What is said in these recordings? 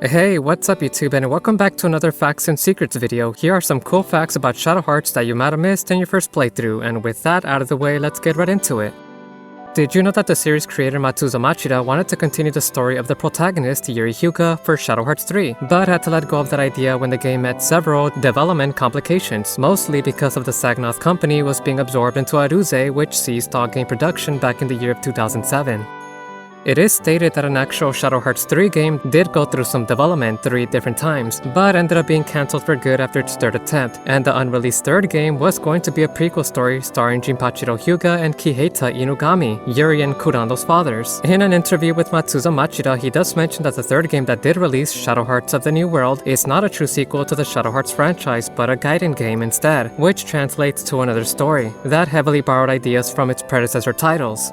Hey, what's up YouTube, and welcome back to another Facts and Secrets video. Here are some cool facts about Shadow Hearts that you might have missed in your first playthrough, and with that out of the way, let's get right into it. Did you know that the series creator Matsuzo Machida wanted to continue the story of the protagonist Yuri Hyuga for Shadow Hearts 3, but had to let go of that idea when the game met several development complications, mostly because of the Sagnoth company was being absorbed into Aruze, which ceased all game production back in the year of 2007. It is stated that an actual Shadow Hearts 3 game did go through some development 3 different times, but ended up being cancelled for good after its third attempt, and the unreleased third game was going to be a prequel story starring Jinpachiro Hyuga and Kiheta Inugami, Yuri and Kurando's fathers. In an interview with Matsuzo Machida, he does mention that the third game that did release, Shadow Hearts of the New World, is not a true sequel to the Shadow Hearts franchise, but a Gaiden game instead, which translates to another story, that heavily borrowed ideas from its predecessor titles.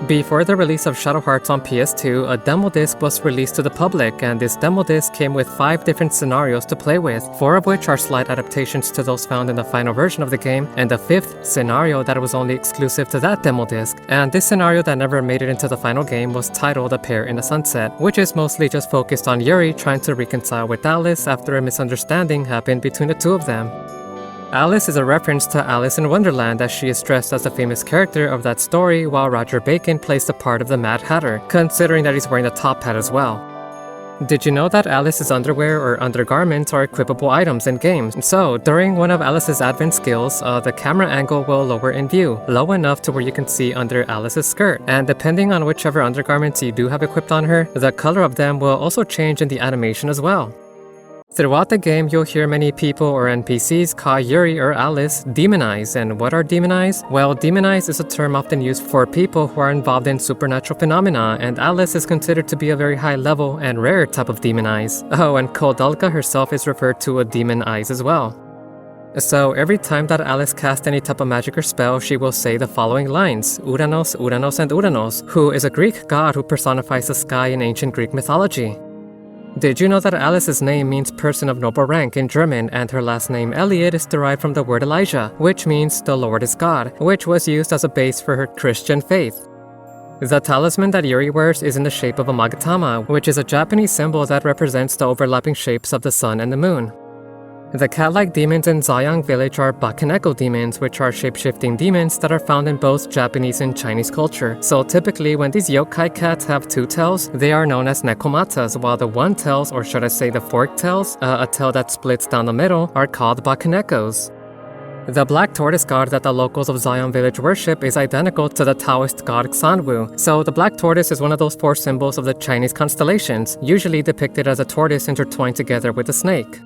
Before the release of Shadow Hearts on PS2, a demo disc was released to the public, and this demo disc came with 5 different scenarios to play with, 4 of which are slight adaptations to those found in the final version of the game, and a 5th scenario that was only exclusive to that demo disc. And this scenario that never made it into the final game was titled A Pair in the Sunset, which is mostly just focused on Yuri trying to reconcile with Alice after a misunderstanding happened between the two of them. Alice is a reference to Alice in Wonderland, as she is dressed as the famous character of that story, while Roger Bacon plays the part of the Mad Hatter, considering that he's wearing the top hat as well. Did you know that Alice's underwear or undergarments are equipable items in games? So, during one of Alice's advent skills, the camera angle will lower in view, low enough to where you can see under Alice's skirt, and depending on whichever undergarments you do have equipped on her, the color of them will also change in the animation as well. Throughout the game, you'll hear many people or NPCs call Yuri or Alice demon eyes. And what are demon eyes? Well, demon eyes is a term often used for people who are involved in supernatural phenomena, and Alice is considered to be a very high level and rare type of demon eyes. Oh, and Kodalka herself is referred to as demon eyes as well. So every time that Alice casts any type of magic or spell, she will say the following lines: Uranos, Uranos, and Uranos, who is a Greek god who personifies the sky in ancient Greek mythology. Did you know that Alice's name means person of noble rank in German, and her last name Elliot is derived from the word Elijah, which means the Lord is God, which was used as a base for her Christian faith. The talisman that Yuri wears is in the shape of a magatama, which is a Japanese symbol that represents the overlapping shapes of the sun and the moon. The cat-like demons in Zayang village are Bakeneko demons, which are shape-shifting demons that are found in both Japanese and Chinese culture. So typically when these yokai cats have 2 tails, they are known as nekomatas, while the 1 tails, or should I say the forked tails, a tail that splits down the middle, are called Bakenekos. The black tortoise god that the locals of Zion village worship is identical to the Taoist god Xanwu. So the black tortoise is one of those 4 symbols of the Chinese constellations, usually depicted as a tortoise intertwined together with a snake.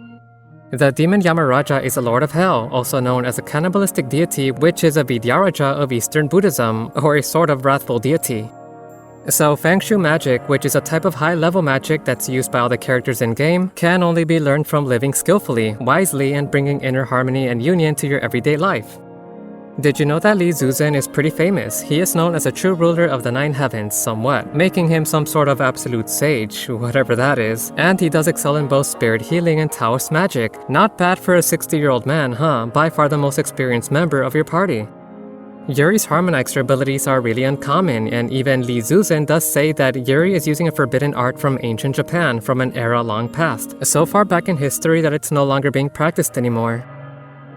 The demon Yamaraja is a lord of hell, also known as a cannibalistic deity, which is a Vidyaraja of Eastern Buddhism, or a sort of wrathful deity. So Fangshu magic, which is a type of high-level magic that's used by all the characters in-game, can only be learned from living skillfully, wisely, and bringing inner harmony and union to your everyday life. Did you know that Li Zuzhen is pretty famous? He is known as a true ruler of the 9 heavens, somewhat, making him some sort of absolute sage, whatever that is. And he does excel in both spirit healing and Taoist magic. Not bad for a 60-year-old man, huh? By far the most experienced member of your party. Yuri's Harmonixer abilities are really uncommon, and even Li Zuzhen does say that Yuri is using a forbidden art from ancient Japan from an era long past, so far back in history that it's no longer being practiced anymore.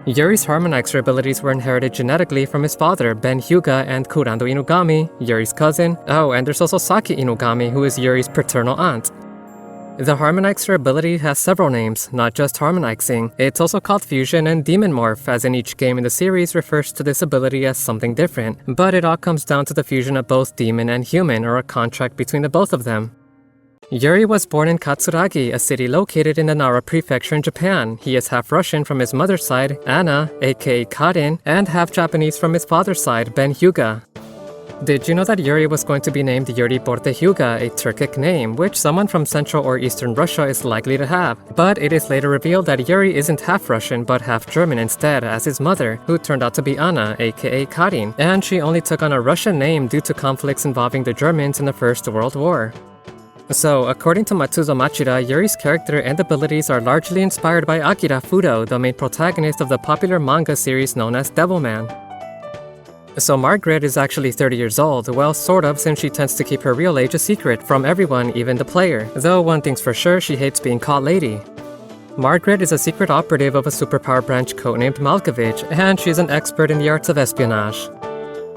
Yuri's Harmonixer abilities were inherited genetically from his father, Ben Hyuga, and Kurando Inugami, Yuri's cousin. Oh, and there's also Saki Inugami, who is Yuri's paternal aunt. The Harmonixer ability has several names, not just Harmonixing. It's also called Fusion and Demon Morph, as in each game in the series refers to this ability as something different, but it all comes down to the fusion of both demon and human, or a contract between the both of them. Yuri was born in Katsuragi, a city located in the Nara prefecture in Japan. He is half Russian from his mother's side, Anna, aka Karin, and half Japanese from his father's side, Ben Hyuga. Did you know that Yuri was going to be named Yuri Borte Hyuga, a Turkic name, which someone from Central or Eastern Russia is likely to have? But it is later revealed that Yuri isn't half Russian but half German instead, as his mother, who turned out to be Anna, aka Karin, and she only took on a Russian name due to conflicts involving the Germans in the First World War. So, according to Matsuzo Machida, Yuri's character and abilities are largely inspired by Akira Fudo, the main protagonist of the popular manga series known as Devilman. So Margaret is actually 30 years old, well sort of, since she tends to keep her real age a secret from everyone, even the player. Though one thing's for sure, she hates being called lady. Margaret is a secret operative of a superpower branch codenamed Malkovich, and she's an expert in the arts of espionage.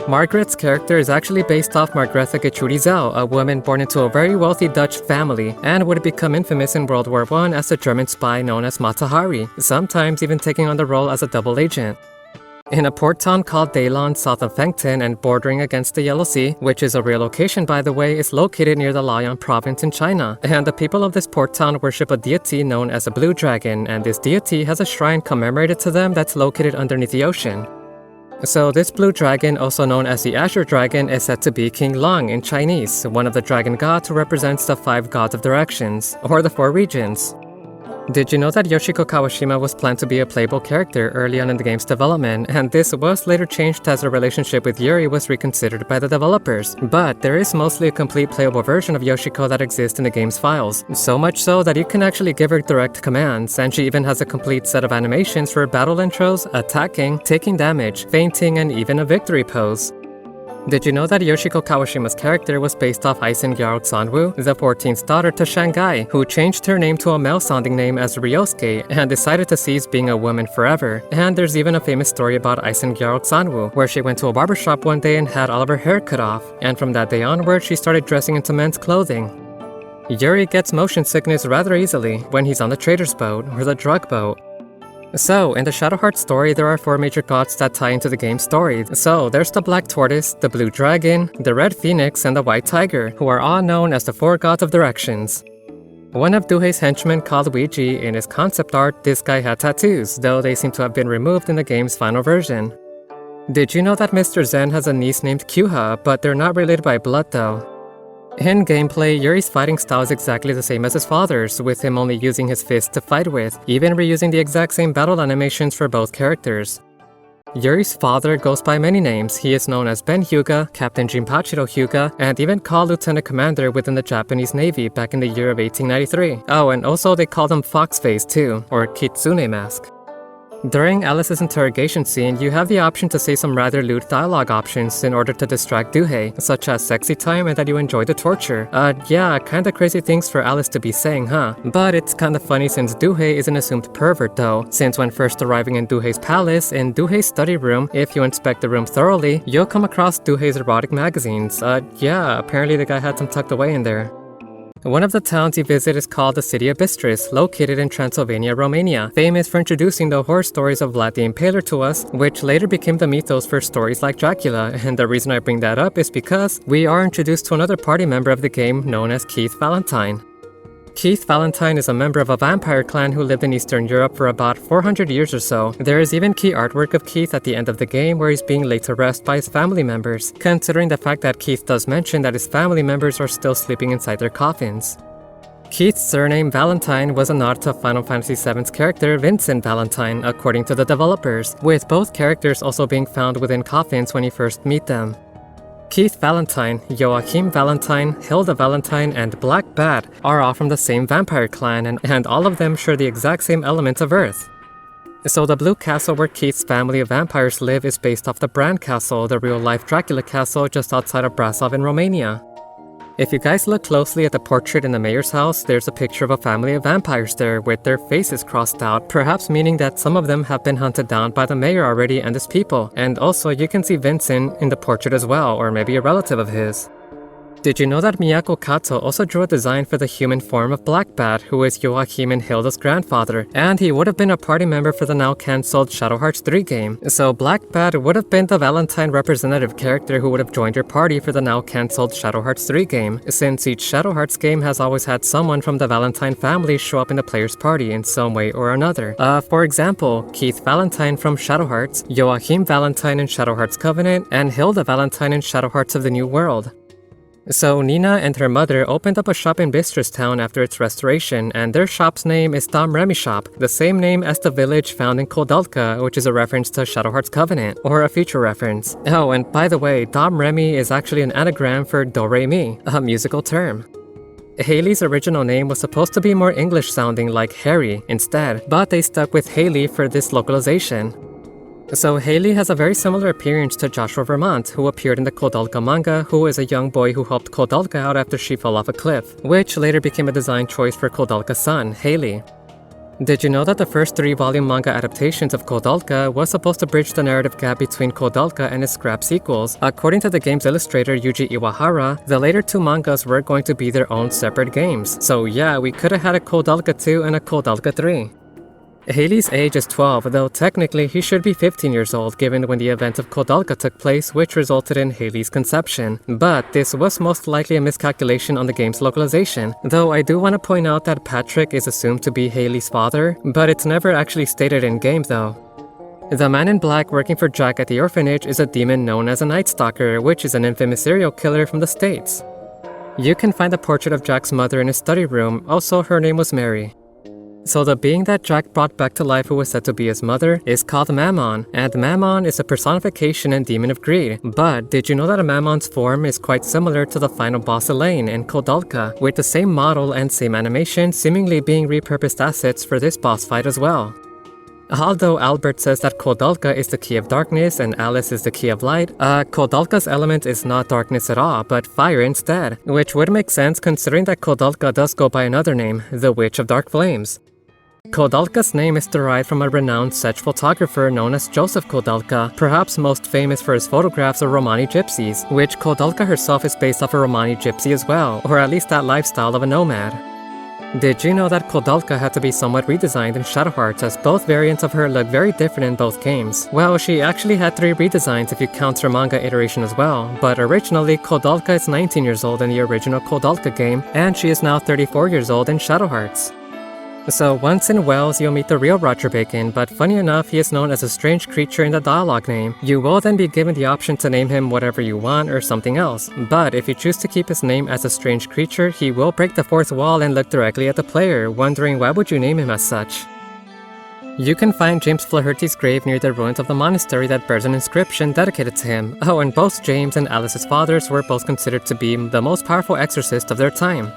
Margaret's character is actually based off Margrethe Gertrudis Zell, a woman born into a very wealthy Dutch family, and would become infamous in World War I as a German spy known as Mata Hari, sometimes even taking on the role as a double agent. In a port town called Daylon, south of Fengton and bordering against the Yellow Sea, which is a real location by the way, is located near the Luoyang province in China, and the people of this port town worship a deity known as a blue dragon, and this deity has a shrine commemorated to them that's located underneath the ocean. So this blue dragon, also known as the Azure Dragon, is said to be King Long in Chinese, one of the dragon gods who represents the 5 gods of directions, or the 4 regions. Did you know that Yoshiko Kawashima was planned to be a playable character early on in the game's development, and this was later changed as her relationship with Yuri was reconsidered by the developers? But there is mostly a complete playable version of Yoshiko that exists in the game's files, so much so that you can actually give her direct commands, and she even has a complete set of animations for battle intros, attacking, taking damage, fainting, and even a victory pose. Did you know that Yoshiko Kawashima's character was based off Aisen Gyarok Sanwoo, the 14th daughter to Shanghai, who changed her name to a male-sounding name as Ryosuke and decided to cease being a woman forever? And there's even a famous story about Aisen Gyarok Sanwoo, where she went to a barbershop one day and had all of her hair cut off, and from that day onward she started dressing into men's clothing. Yuri gets motion sickness rather easily when he's on the trader's boat, or the drug boat. So, in the Shadow Hearts story, there are 4 major gods that tie into the game's story. So, there's the Black Tortoise, the Blue Dragon, the Red Phoenix, and the White Tiger, who are all known as the 4 gods of directions. One of Duhei's henchmen called Ouija, in his concept art, this guy had tattoos, though they seem to have been removed in the game's final version. Did you know that Mr. Zen has a niece named Kyuha, but they're not related by blood though? In gameplay, Yuri's fighting style is exactly the same as his father's, with him only using his fists to fight with, even reusing the exact same battle animations for both characters. Yuri's father goes by many names. He is known as Ben Hyuga, Captain Jinpachiro Hyuga, and even called Lieutenant Commander within the Japanese Navy back in the year of 1893. Oh, and also they called him Fox Face too, or Kitsune Mask. During Alice's interrogation scene, you have the option to say some rather lewd dialogue options in order to distract Duhei, such as sexy time and that you enjoy the torture. Yeah, kinda crazy things for Alice to be saying, huh? But it's kinda funny since Duhei is an assumed pervert though, since when first arriving in Duhei's palace, in Duhei's study room, if you inspect the room thoroughly, you'll come across Duhei's erotic magazines. Yeah, apparently the guy had some tucked away in there. One of the towns you visit is called the city of Bistris, located in Transylvania, Romania, famous for introducing the horror stories of Vlad the Impaler to us, which later became the mythos for stories like Dracula, and the reason I bring that up is because we are introduced to another party member of the game known as Keith Valentine. Keith Valentine is a member of a vampire clan who lived in Eastern Europe for about 400 years or so. There is even key artwork of Keith at the end of the game where he's being laid to rest by his family members, considering the fact that Keith does mention that his family members are still sleeping inside their coffins. Keith's surname Valentine was a nod to Final Fantasy VII's character Vincent Valentine, according to the developers, with both characters also being found within coffins when you first meet them. Keith Valentine, Joachim Valentine, Hilda Valentine, and Black Bat are all from the same vampire clan, and all of them share the exact same elements of Earth. So the blue castle where Keith's family of vampires live is based off the Bran Castle, the real-life Dracula castle just outside of Brasov in Romania. If you guys look closely at the portrait in the mayor's house, there's a picture of a family of vampires there with their faces crossed out, perhaps meaning that some of them have been hunted down by the mayor already and his people. And also, you can see Vincent in the portrait as well, or maybe a relative of his. Did you know that Miyako Kato also drew a design for the human form of Black Bat, who is Joachim and Hilda's grandfather, and he would have been a party member for the now cancelled Shadow Hearts 3 game. So Black Bat would have been the Valentine representative character who would have joined your party for the now cancelled Shadow Hearts 3 game, since each Shadow Hearts game has always had someone from the Valentine family show up in the player's party in some way or another. For example, Keith Valentine from Shadow Hearts, Joachim Valentine in Shadow Hearts Covenant, and Hilda Valentine in Shadow Hearts of the New World. So Nina and her mother opened up a shop in Bistris town after its restoration, and their shop's name is Dom Remy Shop, the same name as the village found in Kodalka, which is a reference to Shadow Hearts Covenant, or a future reference. Oh, and by the way, Dom Remy is actually an anagram for Do-Re-Mi, a musical term. Haley's original name was supposed to be more English sounding like Harry instead, but they stuck with Haley for this localization. So Haley has a very similar appearance to Joshua Vermont, who appeared in the Kodalka manga, who is a young boy who helped Kodalka out after she fell off a cliff, which later became a design choice for Kodalka's son, Haley. Did you know that the first 3-volume manga adaptations of Kodalka was supposed to bridge the narrative gap between Kodalka and its scrap sequels? According to the game's illustrator Yuji Iwahara, the later 2 mangas were going to be their own separate games. So yeah, we could have had a Kodalka 2 and a Kodalka 3. Haley's age is 12, though technically he should be 15 years old given when the event of Kodalka took place, which resulted in Haley's conception. But this was most likely a miscalculation on the game's localization, though I do want to point out that Patrick is assumed to be Haley's father, but it's never actually stated in-game though. The man in black working for Jack at the orphanage is a demon known as a Night Stalker, which is an infamous serial killer from the States. You can find a portrait of Jack's mother in his study room, also her name was Mary. So the being that Jack brought back to life who was said to be his mother is called Mammon, and Mammon is a personification and demon of greed. But did you know that a Mammon's form is quite similar to the final boss Elaine in Kodalka, with the same model and same animation seemingly being repurposed assets for this boss fight as well? Although Albert says that Kodalka is the key of darkness and Alice is the key of light, Kodalka's element is not darkness at all, but fire instead, which would make sense considering that Kodalka does go by another name, the Witch of Dark Flames. Kodalka's name is derived from a renowned Czech photographer known as Joseph Kodalka, perhaps most famous for his photographs of Romani gypsies, which Kodalka herself is based off a Romani gypsy as well, or at least that lifestyle of a nomad. Did you know that Kodalka had to be somewhat redesigned in Shadow Hearts as both variants of her look very different in both games? Well, she actually had 3 redesigns if you count her manga iteration as well, but originally Kodalka is 19 years old in the original Kodalka game, and she is now 34 years old in Shadow Hearts. So once in Wells, you'll meet the real Roger Bacon, but funny enough, he is known as a strange creature in the dialogue name. You will then be given the option to name him whatever you want or something else, but if you choose to keep his name as a strange creature, he will break the 4th wall and look directly at the player, wondering why would you name him as such. You can find James Flaherty's grave near the ruins of the monastery that bears an inscription dedicated to him. Oh, and both James and Alice's fathers were both considered to be the most powerful exorcists of their time.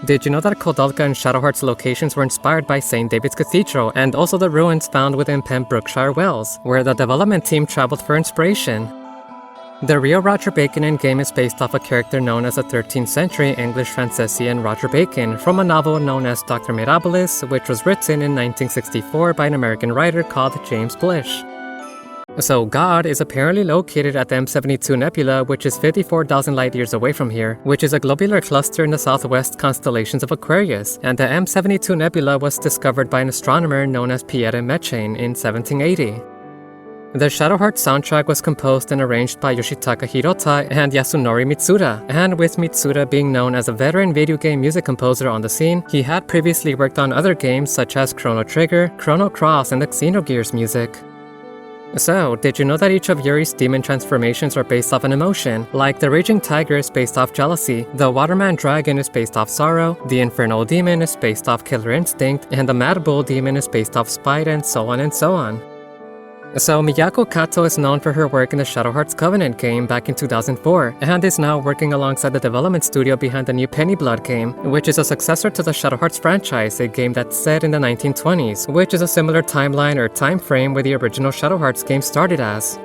Did you know that Kodalka and Shadow Hearts locations were inspired by St. David's Cathedral and also the ruins found within Pembrokeshire, Wales, where the development team traveled for inspiration? The real Roger Bacon in-game is based off a character known as a 13th century English Franciscan Roger Bacon from a novel known as Dr. Mirabilis, which was written in 1964 by an American writer called James Blish. So God is apparently located at the M72 Nebula, which is 54,000 light-years away from here, which is a globular cluster in the southwest constellations of Aquarius, and the M72 Nebula was discovered by an astronomer known as Pierre Mechane in 1780. The Shadow Hearts soundtrack was composed and arranged by Yoshitaka Hirota and Yasunori Mitsuda, and with Mitsuda being known as a veteran video game music composer on the scene, he had previously worked on other games such as Chrono Trigger, Chrono Cross, and the Xenogears music. So, did you know that each of Yuri's demon transformations are based off an emotion? Like the Raging Tiger is based off jealousy, the Waterman Dragon is based off sorrow, the Infernal Demon is based off Killer Instinct, and the Mad Bull Demon is based off spite, and so on and so on. So Miyako Kato is known for her work in the Shadow Hearts Covenant game back in 2004, and is now working alongside the development studio behind the new Penny Blood game, which is a successor to the Shadow Hearts franchise, a game that's set in the 1920s, which is a similar timeline or time frame where the original Shadow Hearts game started as.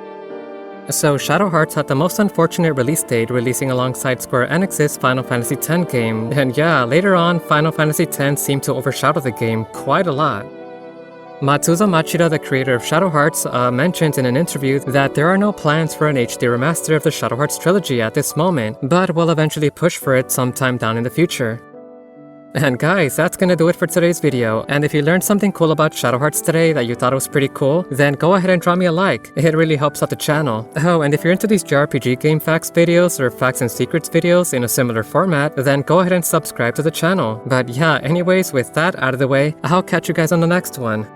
So Shadow Hearts had the most unfortunate release date, releasing alongside Square Enix's Final Fantasy X game, and yeah, later on, Final Fantasy X seemed to overshadow the game quite a lot. Matsuzo Machida, the creator of Shadow Hearts, mentioned in an interview that there are no plans for an HD remaster of the Shadow Hearts trilogy at this moment, but will eventually push for it sometime down in the future. And guys, that's gonna do it for today's video, and if you learned something cool about Shadow Hearts today that you thought was pretty cool, then go ahead and drop me a like, it really helps out the channel. Oh, and if you're into these JRPG game facts videos or facts and secrets videos in a similar format, then go ahead and subscribe to the channel. But yeah, anyways, with that out of the way, I'll catch you guys on the next one.